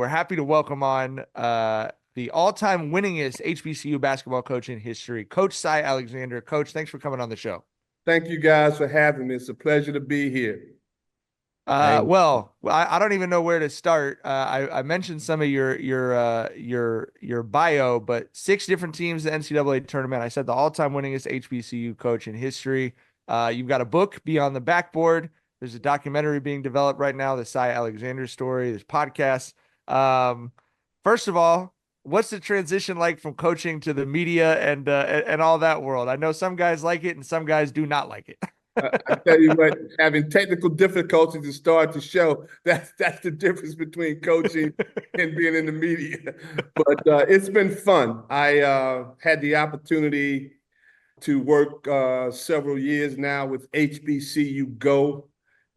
we're happy to welcome on the all-time winningest HBCU basketball coach in history, Coach Cy Alexander. Coach, thanks for coming on the show. Thank you guys for having me. It's a pleasure to be here. Well, I don't even know where to start. I mentioned some of your bio, but 6 different teams in the NCAA tournament. I said the all-time winningest HBCU coach in history. You've got a book, Beyond the Backboard. There's a documentary being developed right now, the Cy Alexander story. There's podcasts. First of all, what's the transition like from coaching to the media and all that world? I know some guys like it and some guys do not like it. I tell you what, having technical difficulties to start the show, that's the difference between coaching and being in the media. But it's been fun. I had the opportunity to work several years now with HBCU Go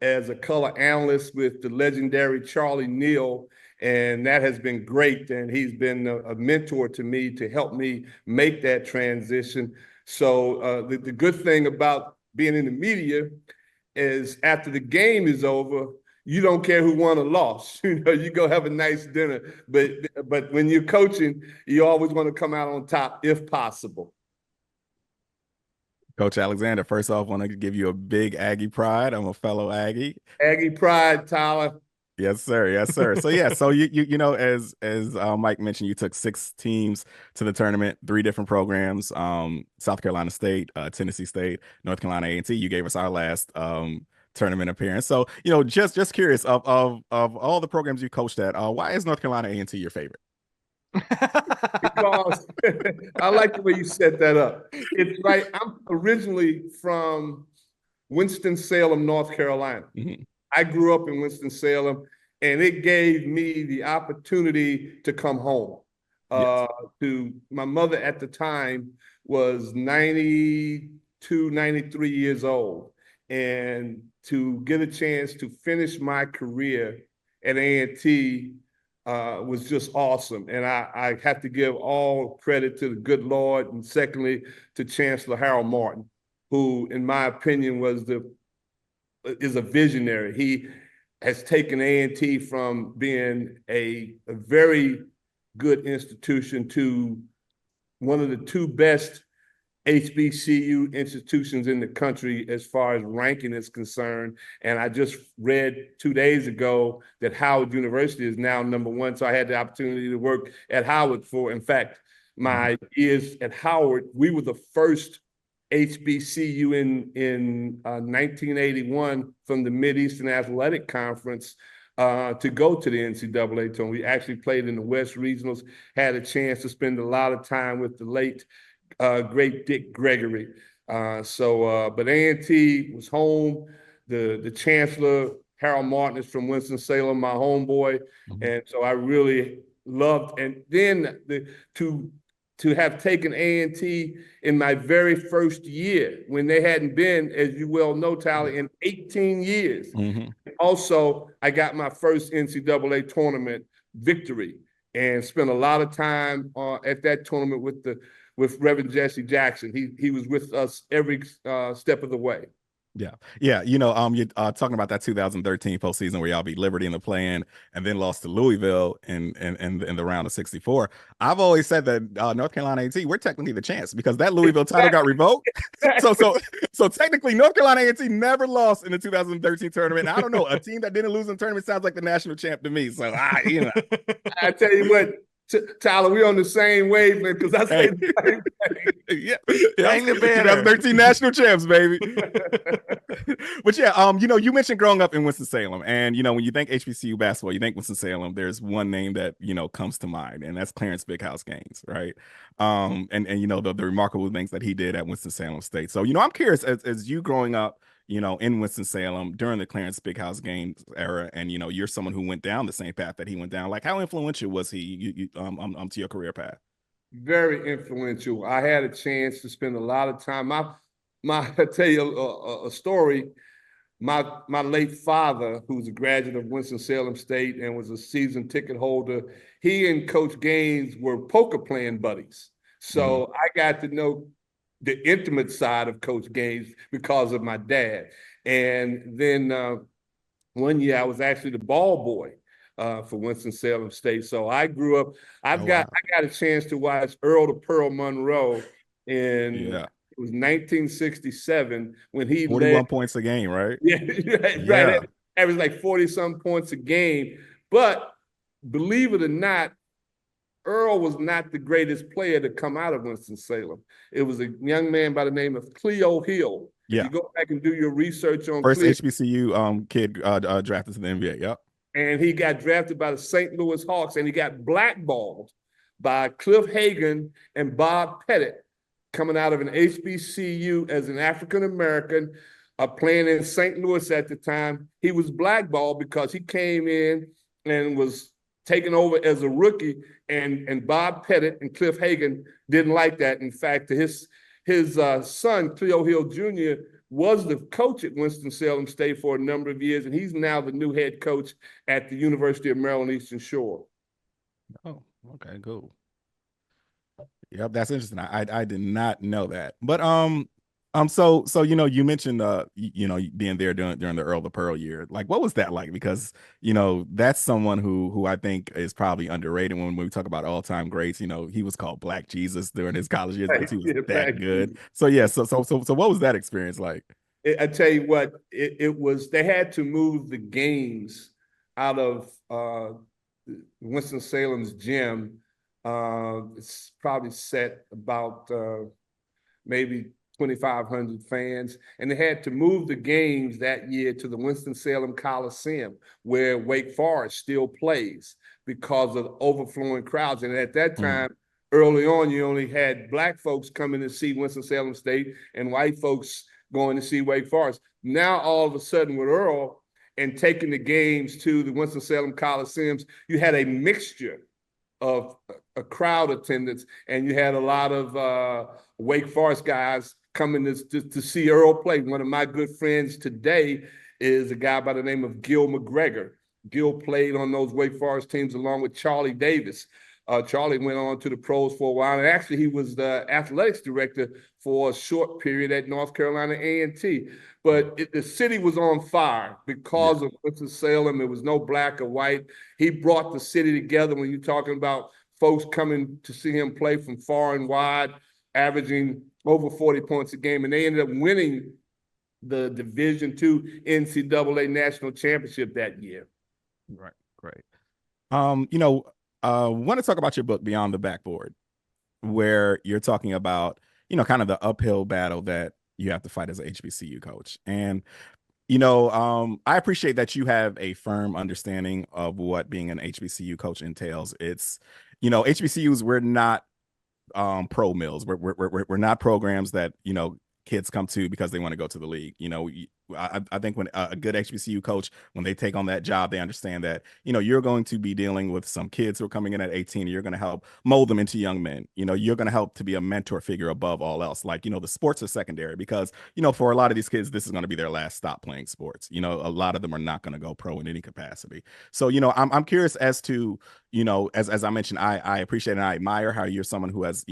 as a color analyst with the legendary Charlie Neal, and that has been great. And he's been a mentor to me to help me make that transition. So the good thing about being in the media is after the game is over, you don't care who won or lost. You go have a nice dinner. But when you're coaching, you always want to come out on top if possible. Coach Alexander, first off, I want to give you a big Aggie pride. I'm a fellow Aggie. Aggie pride, Tyler. Yes, sir. Yes, sir. So yeah, so you know, as Mike mentioned, you took 6 teams to the tournament, 3 different programs, South Carolina State, Tennessee State, North Carolina A&T. You gave us our last tournament appearance. So, you know, just curious of all the programs you coached at, why is North Carolina A&T your favorite? Because I like the way you set that up. It's right. I'm originally from Winston-Salem, North Carolina. Mm-hmm. I grew up in Winston-Salem, and it gave me the opportunity to come home. Yes. My mother at the time was 92, 93 years old, and to get a chance to finish my career at A&T was just awesome. And I have to give all credit to the good Lord, and secondly, to Chancellor Harold Martin, who, in my opinion, is a visionary. He has taken A&T from being a very good institution to one of the 2 best HBCU institutions in the country as far as ranking is concerned. And I just read 2 days ago that Howard University is now #1. So I had the opportunity to work at Howard in fact, my years at Howard, we were the first HBCU in 1981 from the Mid-Eastern Athletic Conference to go to the NCAA tournament. We actually played in the West Regionals, had a chance to spend a lot of time with the late, great Dick Gregory. But A&T was home. The Chancellor, Harold Martin, is from Winston-Salem, my homeboy. Mm-hmm. And so I really loved, and then to have taken A&T in my very first year when they hadn't been, as you well know, Tyler, in 18 years. Mm-hmm. Also, I got my first NCAA tournament victory and spent a lot of time at that tournament with Reverend Jesse Jackson. He was with us every step of the way. Yeah. You know, you're talking about that 2013 postseason where y'all beat Liberty in the play-in and then lost to Louisville in the round of 64. I've always said that North Carolina A&T, we're technically the chance because that Louisville title got revoked. So technically, North Carolina A&T never lost in the 2013 tournament. And I don't know, a team that didn't lose in the tournament sounds like the national champ to me. So I tell you what. Tyler, we're on the same wavelength because I say the same thing. Yeah. Hang the banner. 2013 national champs, baby. But yeah, you know, you mentioned growing up in Winston-Salem, and you know, when you think HBCU basketball, you think Winston-Salem. There's one name that you know comes to mind, and that's Clarence Big House Gaines, right? And you know the remarkable things that he did at Winston-Salem State. So you know, I'm curious as you growing up, you know, in Winston-Salem during the Clarence Big House Gaines era, and you know, you're someone who went down the same path that he went down. Like, how influential was he to your career path? Very influential. I had a chance to spend a lot of time. I tell you a story. My late father, who's a graduate of Winston-Salem State and was a season ticket holder, he and Coach Gaines were poker playing buddies. So I got to know the intimate side of Coach Gaines because of my dad. And then one year I was actually the ball boy for Winston-Salem State. So I grew up, I Oh, got wow. I got a chance to watch Earl the Pearl Monroe in Yeah. it was 1967 when he led. 41 points a game, right? Yeah, right, right. Yeah. It was like 40-some points a game. But believe it or not, Earl was not the greatest player to come out of Winston-Salem. It was a young man by the name of Cleo Hill. If Yeah. you go back and do your research on First Cleo, HBCU kid drafted to the NBA. Yep. and he got drafted by the St. Louis Hawks, and he got blackballed by Cliff Hagan and Bob Pettit coming out of an HBCU as an African-American playing in St. Louis at the time. He was blackballed because he came in and was taken over as a rookie, and Bob Pettit and Cliff Hagan didn't like that. In fact, his son, Cleo Hill Jr., was the coach at Winston-Salem State for a number of years, and he's now the new head coach at the University of Maryland Eastern Shore. Oh, okay, cool. Yep, that's interesting. I did not know that. But so you mentioned being there during the Earl the Pearl year. Like, what was that like? Because that's someone who I think is probably underrated when we talk about all-time greats. He was called Black Jesus during his college years because he was that good. So yeah, so what was that experience like? I tell you what, it was. They had to move the games out of Winston-Salem's gym. It's probably set about maybe 2,500 fans, and they had to move the games that year to the Winston-Salem Coliseum, where Wake Forest still plays because of the overflowing crowds. And at that time, early on, you only had black folks coming to see Winston-Salem State and white folks going to see Wake Forest. Now, all of a sudden, with Earl and taking the games to the Winston-Salem Coliseums, you had a mixture of a crowd attendance, and you had a lot of Wake Forest guys coming to see Earl play. One of my good friends today is a guy by the name of Gil McGregor. Gil played on those Wake Forest teams along with Charlie Davis. Charlie went on to the pros for a while, and actually he was the athletics director for a short period at North Carolina A&T. But the city was on fire because of Winston-Salem. There was no black or white. He brought the city together. When you're talking about folks coming to see him play from far and wide, averaging over 40 points a game, and they ended up winning the Division II NCAA national championship that year. Right, great. Want to talk about your book, Beyond the Backboard, where you're talking about, kind of the uphill battle that you have to fight as an HBCU coach. And, I appreciate that you have a firm understanding of what being an HBCU coach entails. It's, HBCUs, we're not pro mills. We're not programs that, kids come to because they want to go to the league. I think when a good HBCU coach, when they take on that job, they understand that, you're going to be dealing with some kids who are coming in at 18, and you're going to help mold them into young men. You're going to help to be a mentor figure above all else. Like, the sports are secondary because, for a lot of these kids, this is going to be their last stop playing sports. A lot of them are not going to go pro in any capacity. So, I'm curious as to, as I mentioned, I appreciate and I admire how you're someone who has,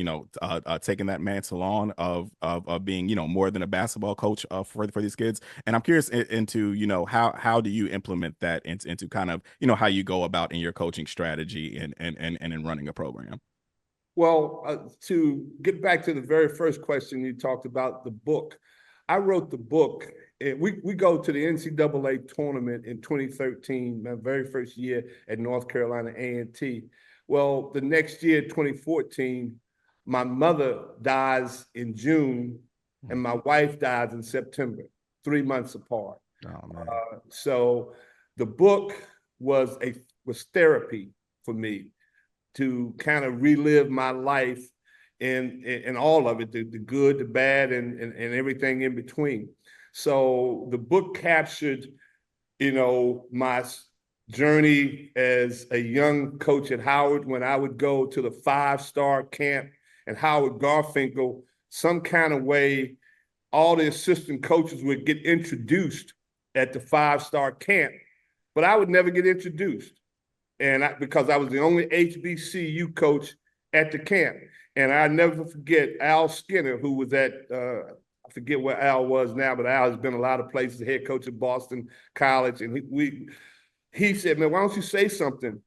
taken that mantle on of being, more than a basketball coach for these kids. And I'm curious into, how do you implement that into kind of, how you go about in your coaching strategy and in running a program? Well, to get back to the very first question you talked about, the book. I wrote the book. We go to the NCAA tournament in 2013, my very first year at North Carolina A&T. Well, the next year, 2014, my mother dies in June and my wife dies in September, 3 months apart. Oh, man. So the book was therapy for me to kind of relive my life and all of it, the good, the bad, and everything in between. So the book captured, my journey as a young coach at Howard, when I would go to the 5-star camp at Howard Garfinkel. Some kind of way, all the assistant coaches would get introduced at the 5-star camp, but I would never get introduced. And because I was the only HBCU coach at the camp. And I never forget Al Skinner, who was at, I forget where Al was now, but Al has been a lot of places, head coach at Boston College. And he said, man, why don't you say something?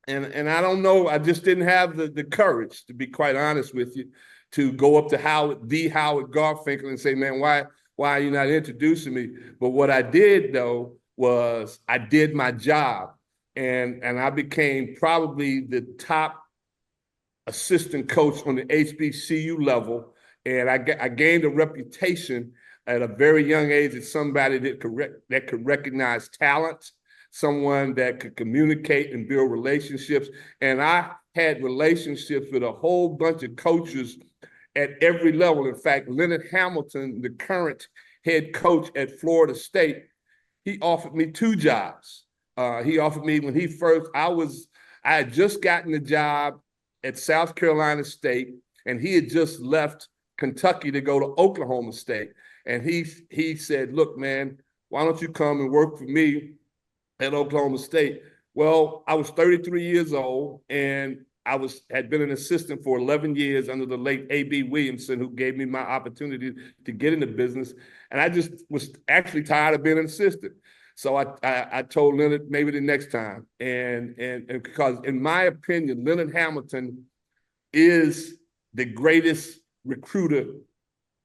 And I don't know, I just didn't have the courage, to be quite honest with you, to go up to Howard Garfinkel and say, man, why are you not introducing me? But what I did, though, was I did my job. And I became probably the top assistant coach on the HBCU level. And I gained a reputation at a very young age as somebody that could recognize talent, someone that could communicate and build relationships. And I had relationships with a whole bunch of coaches at every level. In fact, Leonard Hamilton, the current head coach at Florida State, he offered me 2 jobs. He offered me when I had just gotten the job at South Carolina State, and he had just left Kentucky to go to Oklahoma State. And he said, look, man, why don't you come and work for me at Oklahoma State? Well, I was 33 years old, and I had been an assistant for 11 years under the late A.B. Williamson, who gave me my opportunity to get into business. And I just was actually tired of being an assistant. So I told Leonard maybe the next time. And because in my opinion, Leonard Hamilton is the greatest recruiter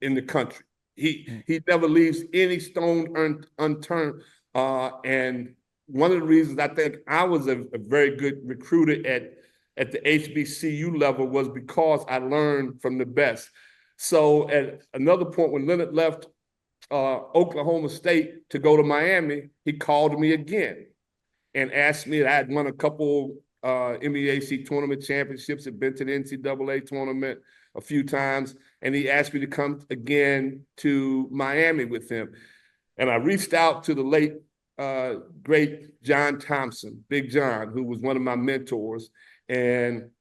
in the country. He never leaves any stone unturned. And one of the reasons I think I was a very good recruiter at the HBCU level was because I learned from the best. So at another point, when Leonard left Oklahoma State to go to Miami, he called me again and asked me. I had won a couple MEAC tournament championships, had been to the NCAA tournament a few times, and he asked me to come again to Miami with him. And I reached out to the late great John Thompson, Big John, who was one of my mentors, and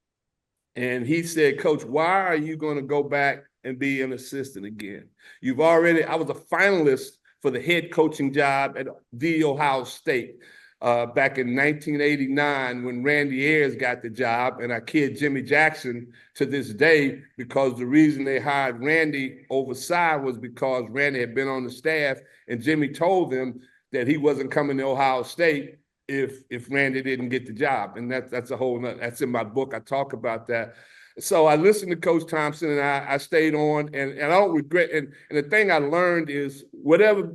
he said, Coach, why are you going to go back and be an assistant again? I was a finalist for the head coaching job at The Ohio State back in 1989 when Randy Ayers got the job, and I kid Jimmy Jackson to this day because the reason they hired Randy over Cy was because Randy had been on the staff, and Jimmy told them that he wasn't coming to Ohio State if Randy didn't get the job. And that's a whole nother, that's in my book. I talk about that. So I listened to Coach Thompson, and I stayed on, and I don't regret. And the thing I learned is whatever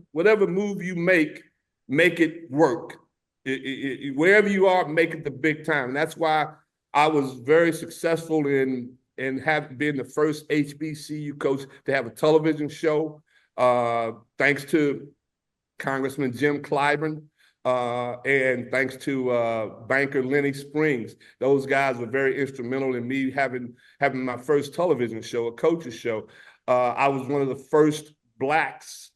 move you make it work. Wherever you are, make it the big time. And that's why I was very successful in being the first HBCU coach to have a television show, thanks to Congressman Jim Clyburn, and thanks to banker Lenny Springs. Those guys were very instrumental in me having my first television show, a coach's show. I was one of the first Blacks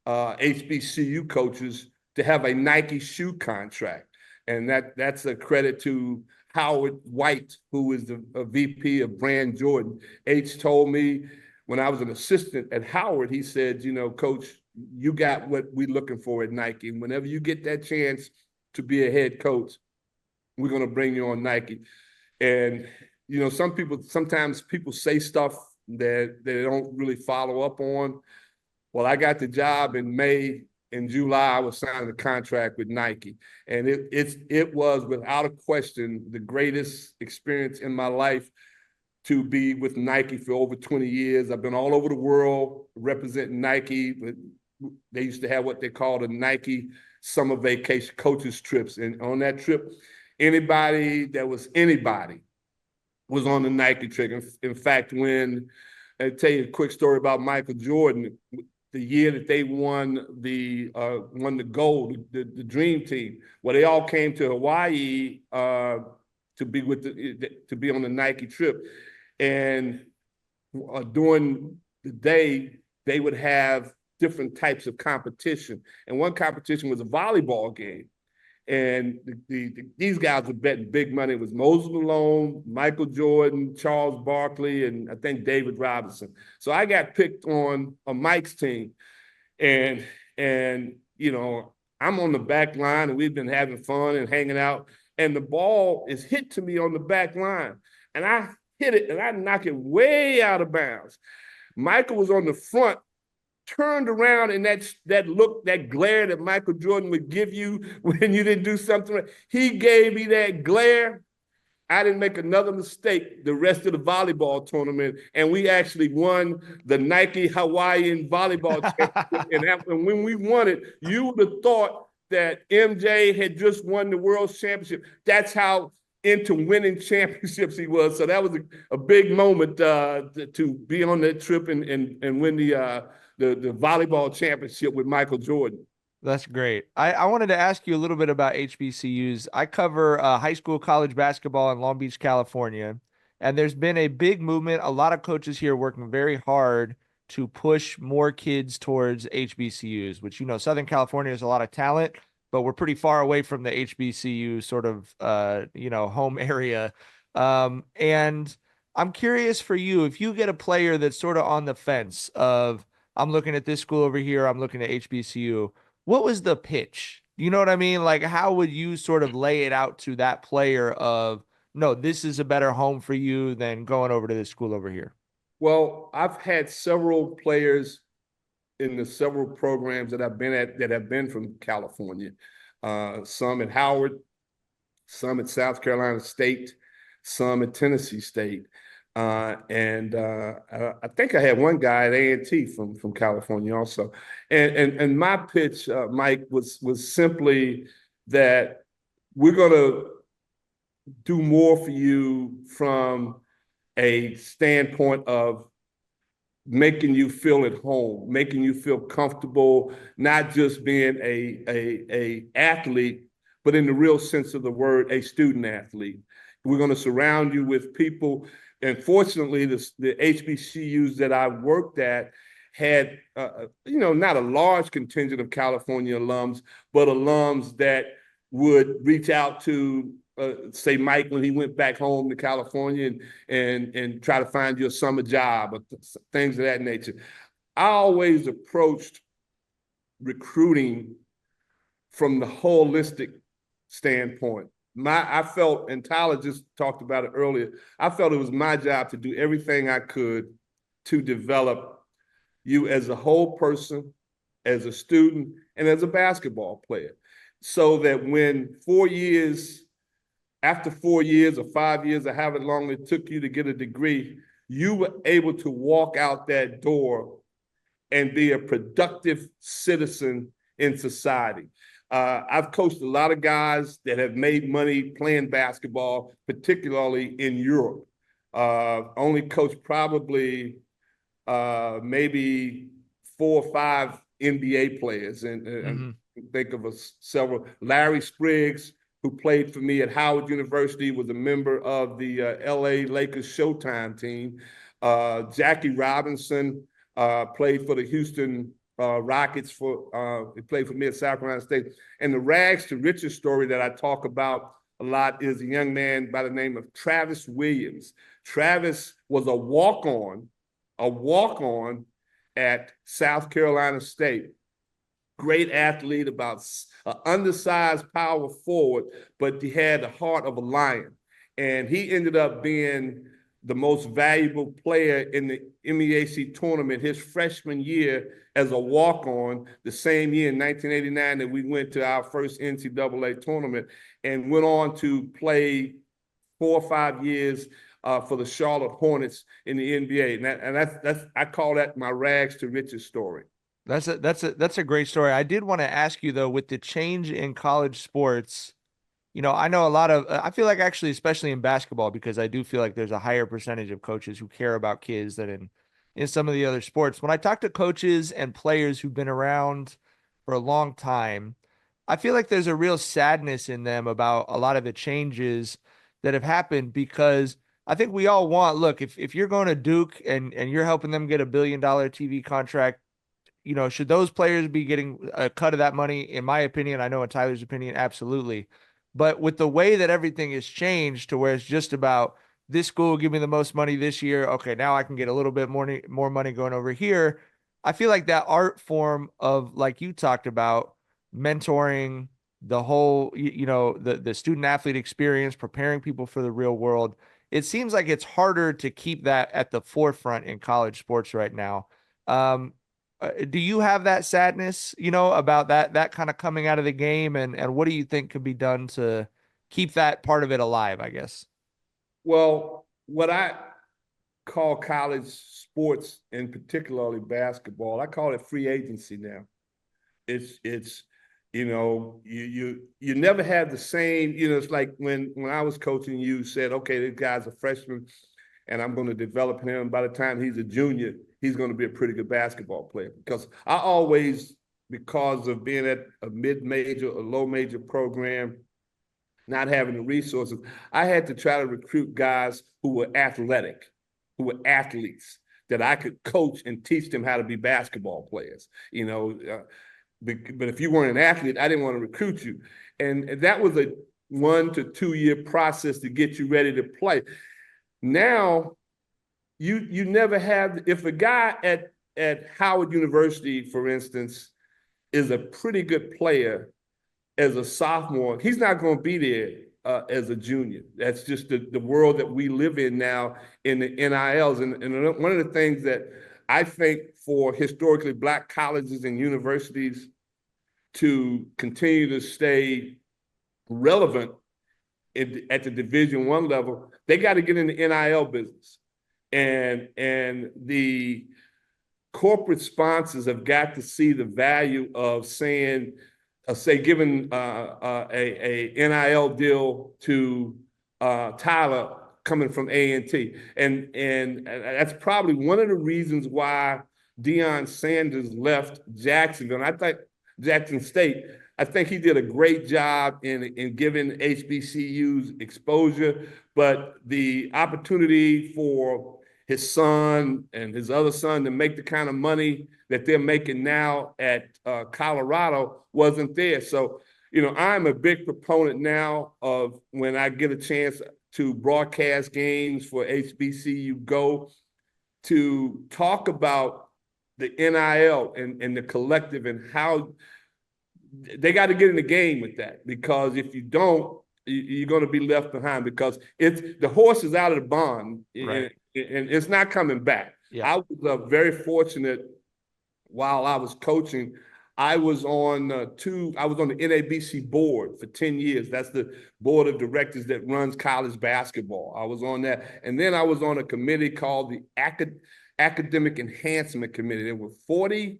HBCU coaches to have a Nike shoe contract. And that's a credit to Howard White, who is the VP of Brand Jordan. H told me when I was an assistant at Howard, he said, Coach, you got what we're looking for at Nike. And whenever you get that chance to be a head coach, we're going to bring you on Nike. And, sometimes people say stuff that they don't really follow up on. Well, I got the job in May. In July, I was signing a contract with Nike. And it was, without a question, the greatest experience in my life to be with Nike for over 20 years. I've been all over the world representing Nike. They used to have what they called a Nike summer vacation coaches trips. And on that trip, anybody was on the Nike trip. In fact, when I tell you a quick story about Michael Jordan, the year that they won the gold, the dream team, well, they all came to Hawaii to be on the Nike trip. And during the day, they would have different types of competition. And one competition was a volleyball game. And these guys were betting big money. It was Moses Malone, Michael Jordan, Charles Barkley, and I think David Robinson. So I got picked on Mike's team. And I'm on the back line, and we've been having fun and hanging out. And the ball is hit to me on the back line. And I hit it, and I knock it way out of bounds. Michael was on the front turned around and that look, that glare that Michael Jordan would give you when you didn't do something right, he gave me that glare. I didn't make another mistake the rest of the volleyball tournament, and we actually won the Nike Hawaiian volleyball championship. And when we won it, you would have thought that MJ had just won the world championship. That's how into winning championships he was. So that was a big moment to be on that trip and win the volleyball championship with Michael Jordan. That's great. I wanted to ask you a little bit about HBCUs. I cover high school, college basketball in Long Beach, California, and there's been a big movement. A lot of coaches here working very hard to push more kids towards HBCUs, which, Southern California has a lot of talent, but we're pretty far away from the HBCU sort of, home area. And I'm curious for you, if you get a player that's sort of on the fence of, I'm looking at this school over here, I'm looking at HBCU. What was the pitch? You know what I mean? Like, how would you sort of lay it out to that player of, no, this is a better home for you than going over to this school over here? Well, I've had several players in the several programs that I've been at that have been from California. Some at Howard, some at South Carolina State, some at Tennessee State. I think I had one guy at A&T from California also. And my pitch, Mike, was simply that we're going to do more for you from a standpoint of making you feel at home, making you feel comfortable, not just being a athlete, but in the real sense of the word, a student athlete. We're going to surround you with people. And fortunately, the HBCUs that I worked at had, not a large contingent of California alums, but alums that would reach out to, say, Mike when he went back home to California and try to find you a summer job or things of that nature. I always approached recruiting from the holistic standpoint. I felt, and Tyler just talked about it earlier, I felt it was my job to do everything I could to develop you as a whole person, as a student, and as a basketball player. So that when 4 years, after 4 years or 5 years or however long it took you to get a degree, you were able to walk out that door and be a productive citizen in society. I've coached a lot of guys that have made money playing basketball, particularly in Europe. Only coached probably maybe 4 or 5 NBA players, and think of several. Larry Spriggs, who played for me at Howard University, was a member of the LA Lakers Showtime team. Jackie Robinson played for the Houston Rockets. He played for me at South Carolina State. And the rags to riches story that I talk about a lot is a young man by the name of Travis Williams. Travis was a walk-on at South Carolina State. Great athlete, about an undersized power forward, but he had the heart of a lion. And he ended up being the most valuable player in the MEAC tournament his freshman year as a walk-on, the same year in 1989 that we went to our first NCAA tournament, and went on to play 4 or 5 years for the Charlotte Hornets in the NBA. And that's I call that my rags to riches story. That's a great story. I did want to ask you though, with the change in college sports, I know a lot of, I feel like actually, especially in basketball, because I do feel like there's a higher percentage of coaches who care about kids than in some of the other sports. When I talk to coaches and players who've been around for a long time, I feel like there's a real sadness in them about a lot of the changes that have happened, because I think we all want, look, if you're going to Duke and you're helping them get $1 billion TV contract, should those players be getting a cut of that money? In my opinion, I know in Tyler's opinion, absolutely. But with the way that everything has changed to where it's just about this school give me the most money this year, okay, now I can get a little bit more money going over here. I feel like that art form of, like you talked about, mentoring, the whole, the student athlete experience, preparing people for the real world. It seems like it's harder to keep that at the forefront in college sports right now. do you have that sadness, about that kind of coming out of the game, and what do you think could be done to keep that part of it alive, I guess? Well, what I call college sports, and particularly basketball, I call it free agency now. It's you never have the same, it's like when I was coaching, you said, okay, this guy's a freshman and I'm going to develop him. By the time he's a junior, he's going to be a pretty good basketball player. Because I always, because of being at a mid-major or low major program, not having the resources, I had to try to recruit guys who were athletic, who were athletes, that I could coach and teach them how to be basketball players. But if you weren't an athlete, I didn't want to recruit you. And that was a 1 to 2 year process to get you ready to play. Now, you never have, if a guy at Howard University, for instance, is a pretty good player as a sophomore, he's not going to be there as a junior. That's just the world that we live in now in the NILs. And one of the things that I think for historically Black colleges and universities to continue to stay relevant at the Division I level, they got to get in the NIL business. And the corporate sponsors have got to see the value of saying, giving a NIL deal to Tyler coming from A&T. And that's probably one of the reasons why Deion Sanders left Jacksonville. And I think Jackson State, I think he did a great job in giving HBCUs exposure, but the opportunity for his son and his other son to make the kind of money that they're making now at Colorado wasn't there. So, I'm a big proponent now of when I get a chance to broadcast games for HBCU Go to talk about the NIL and the collective and how they got to get in the game with that, because if you don't, you're going to be left behind, because the horse is out of the barn, right, and it's not coming back. Yeah. I was very fortunate while I was coaching. I was on the NABC board for 10 years. That's the board of directors that runs college basketball. I was on that. And then I was on a committee called the Academic Enhancement Committee. There were 40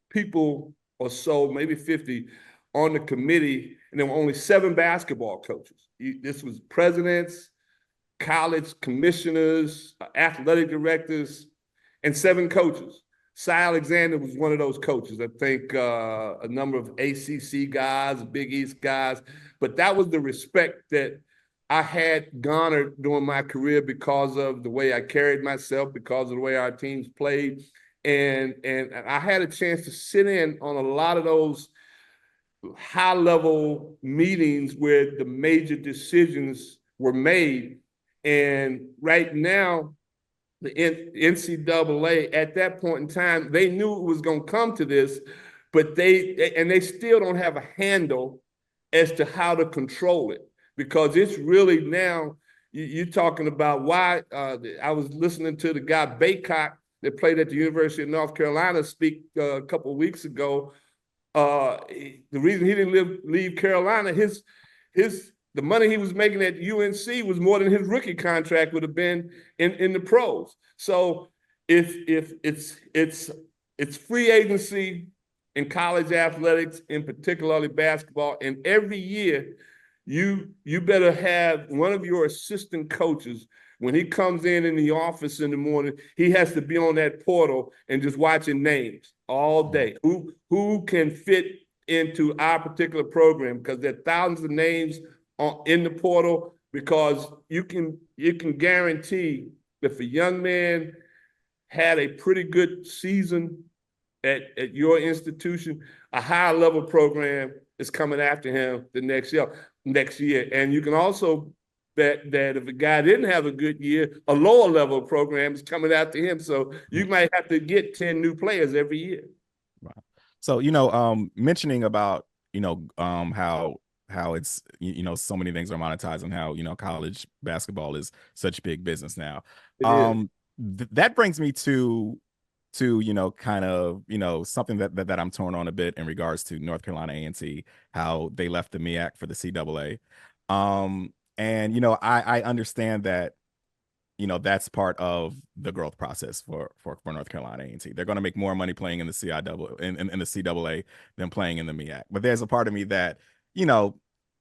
people or so, maybe 50 on the committee, and there were only 7 basketball coaches. This was presidents, college commissioners, athletic directors, and 7 coaches. Cy Alexander was one of those coaches. I think a number of ACC guys, Big East guys, but that was the respect that I had garnered during my career because of the way I carried myself, because of the way our teams played. And I had a chance to sit in on a lot of those high-level meetings where the major decisions were made. And right now, the NCAA, at that point in time, they knew it was going to come to this, but they still don't have a handle as to how to control it, because it's really now, you're talking about why. I was listening to the guy Baycock that played at the University of North Carolina speak a couple of weeks ago. The reason he didn't leave Carolina, the money he was making at UNC was more than his rookie contract would have been in the pros. So if it's free agency in college athletics, in particularly basketball, and every year you better have one of your assistant coaches, when he comes in the office in the morning, he has to be on that portal and just watching names all day. Who can fit into our particular program? Because there are thousands of names in the portal, because you can guarantee that if a young man had a pretty good season at your institution, a higher level program is coming after him the next year. And you can also bet that if a guy didn't have a good year, a lower level program is coming after him. So you might have to get 10 new players every year. Wow. So, mentioning about, how it's, so many things are monetized, and how, college basketball is such big business now. That brings me to to, kind of, something that I'm torn on a bit in regards to North Carolina A&T, how they left the MEAC for the CAA. And, I understand that, that's part of the growth process for North Carolina A&T. They're going to make more money playing in the in the CAA than playing in the MEAC. But there's a part of me that,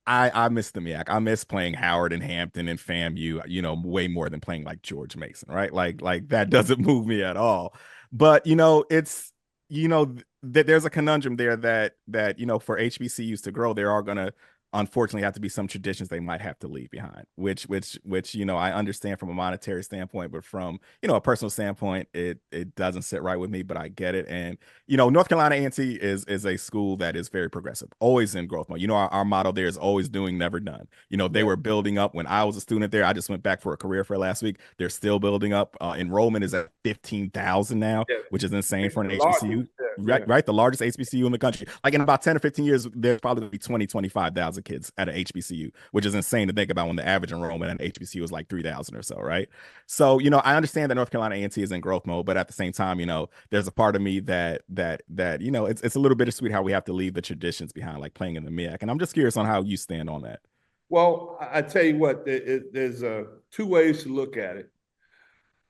I miss the MEAC. I miss playing Howard and Hampton and FAMU, way more than playing like George Mason, right? Like that doesn't move me at all. But it's that there's a conundrum there that for HBCUs to grow, there are gonna unfortunately have to be some traditions they might have to leave behind, which I understand from a monetary standpoint, but from a personal standpoint, it doesn't sit right with me, but I get it. And North Carolina A&T is a school that is very progressive, always in growth mode. Our motto there is always doing, never done. They were building up when I was a student there. I just went back for a career fair last week. They're still building up. Enrollment is at 15,000 now, which is insane for an HBCU. Right, the largest HBCU in the country. Like in about 10 or 15 years, there's probably be 25,000 kids at an HBCU, which is insane to think about when the average enrollment at an HBCU is like 3,000 or so, right? So, I understand that North Carolina A&T is in growth mode, but at the same time, there's a part of me that it's a little bittersweet how we have to leave the traditions behind, like playing in the MEAC. And I'm just curious on how you stand on that. Well, I tell you what, there's two ways to look at it.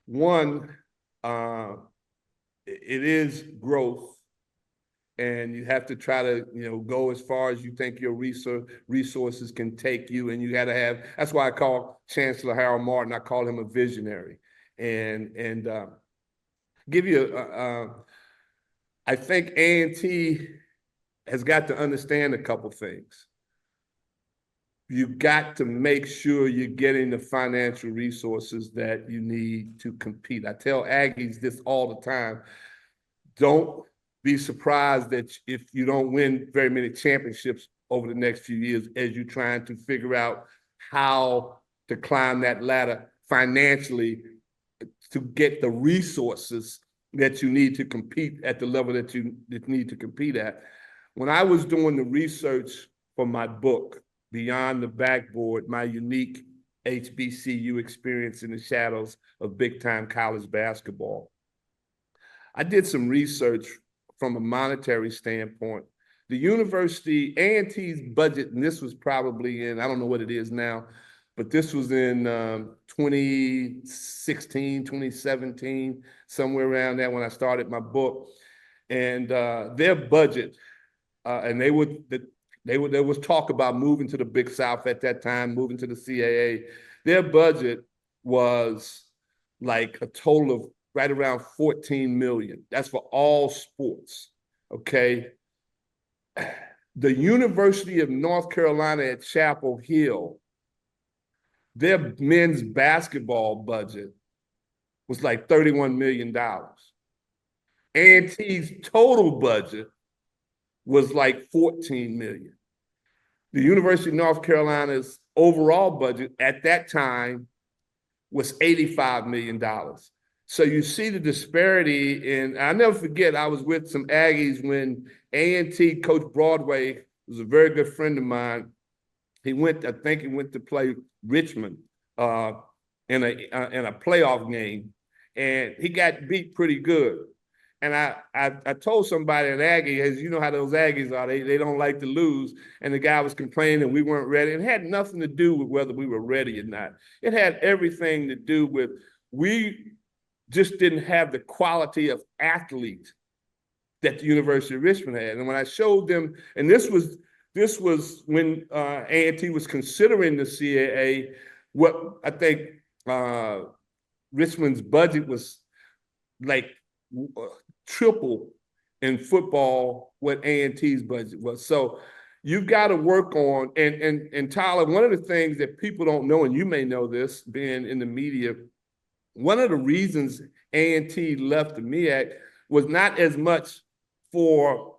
One, it is growth, and you have to try to go as far as you think your resources can take you, and you got to have. That's why I call Chancellor Harold Martin. I call him a visionary, and give you. I think A&T has got to understand a couple things. You got to make sure you're getting the financial resources that you need to compete. I tell Aggies this all the time. Don't be surprised that if you don't win very many championships over the next few years as you're trying to figure out how to climb that ladder financially to get the resources that you need to compete at the level that you need to compete at. When I was doing the research for my book, Beyond the Backboard, my unique HBCU experience in the shadows of big-time college basketball, I did some research from a monetary standpoint. The university, A&T's budget, and this was probably in, I don't know what it is now, but this was in 2016, 2017, somewhere around there when I started my book. And their budget, and there was talk about moving to the Big South at that time, moving to the CAA. Their budget was like a total of right around 14 million. That's for all sports, okay? The University of North Carolina at Chapel Hill, their men's basketball budget was like $31 million. A&T's total budget was like 14 million. The University of North Carolina's overall budget at that time was $85 million. So you see the disparity, and I'll never forget, I was with some Aggies when A&T Coach Broadway was a very good friend of mine. I think he went to play Richmond in a playoff game, and he got beat pretty good. And I told somebody, an Aggie, as you know how those Aggies are, they don't like to lose. And the guy was complaining we weren't ready. It had nothing to do with whether we were ready or not. It had everything to do with we just didn't have the quality of athlete that the University of Richmond had. And when I showed them, and this was when A&T was considering the CAA, what I think Richmond's budget was like triple in football what A&T's budget was. So you've got to work on, and Tyler, one of the things that people don't know, and you may know this being in the media, one of the reasons A&T left the MEAC was not as much for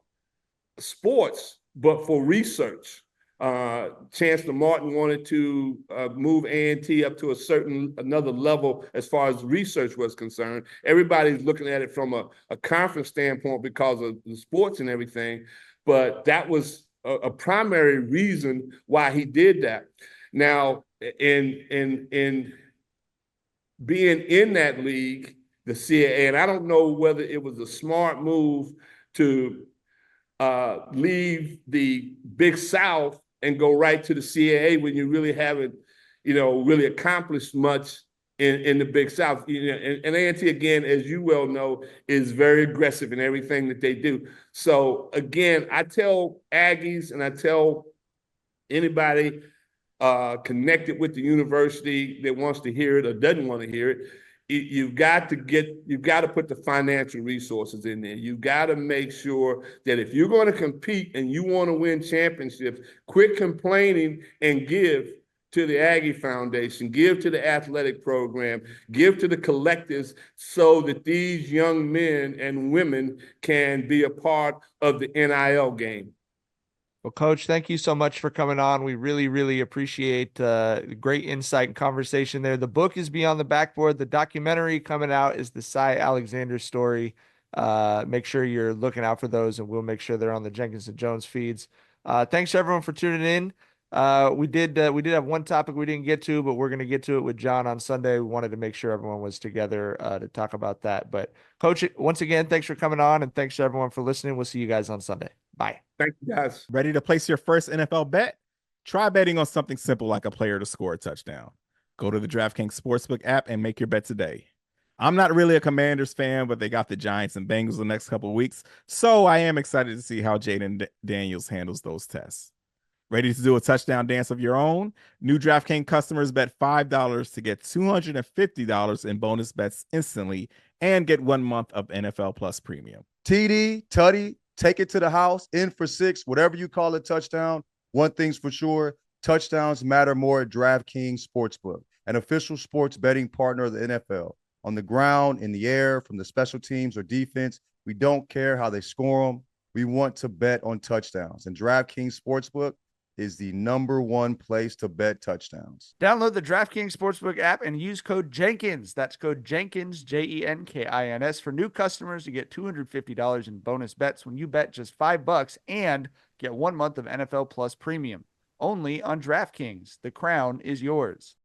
sports, but for research. Chancellor Martin wanted to move A&T up to another level as far as research was concerned. Everybody's looking at it from a conference standpoint because of the sports and everything, but that was a primary reason why he did that. Now, in being in that league, the CAA. And I don't know whether it was a smart move to leave the Big South and go right to the CAA when you really haven't, really accomplished much in the Big South. And A&T, again, as you well know, is very aggressive in everything that they do. So again, I tell Aggies and I tell anybody connected with the university that wants to hear it or doesn't want to hear it, you've got to put the financial resources in there. You've got to make sure that if you're going to compete and you want to win championships, quit complaining and give to the Aggie Foundation, give to the athletic program, give to the collectives so that these young men and women can be a part of the NIL game. Well, Coach, thank you so much for coming on. We really, really appreciate great insight and conversation there. The book is Beyond the Backboard. The documentary coming out is the Cy Alexander story. Make sure you're looking out for those, and we'll make sure they're on the Jenkins and Jonez feeds. Thanks everyone for tuning in. We did have one topic we didn't get to, but we're going to get to it with John on Sunday. We wanted to make sure everyone was together to talk about that. But Coach, once again, thanks for coming on, and thanks to everyone for listening. We'll see you guys on Sunday. Bye. Thank you, guys. Ready to place your first NFL bet? Try betting on something simple like a player to score a touchdown. Go to the DraftKings Sportsbook app and make your bet today. I'm not really a Commanders fan, but they got the Giants and Bengals the next couple of weeks, so I am excited to see how Jaden Daniels handles those tests. Ready to do a touchdown dance of your own? New DraftKings customers bet $5 to get $250 in bonus bets instantly and get 1 month of NFL Plus Premium. TD, Tutty, take it to the house, in for 6, whatever you call a touchdown. One thing's for sure, touchdowns matter more at DraftKings Sportsbook, an official sports betting partner of the NFL. On the ground, in the air, from the special teams or defense, we don't care how they score them. We want to bet on touchdowns. And DraftKings Sportsbook is the #1 place to bet touchdowns. Download the DraftKings Sportsbook app and use code Jenkins. That's code Jenkins, Jenkins, for new customers to get $250 in bonus bets when you bet just $5 and get 1 month of NFL Plus Premium. Only on DraftKings. The crown is yours.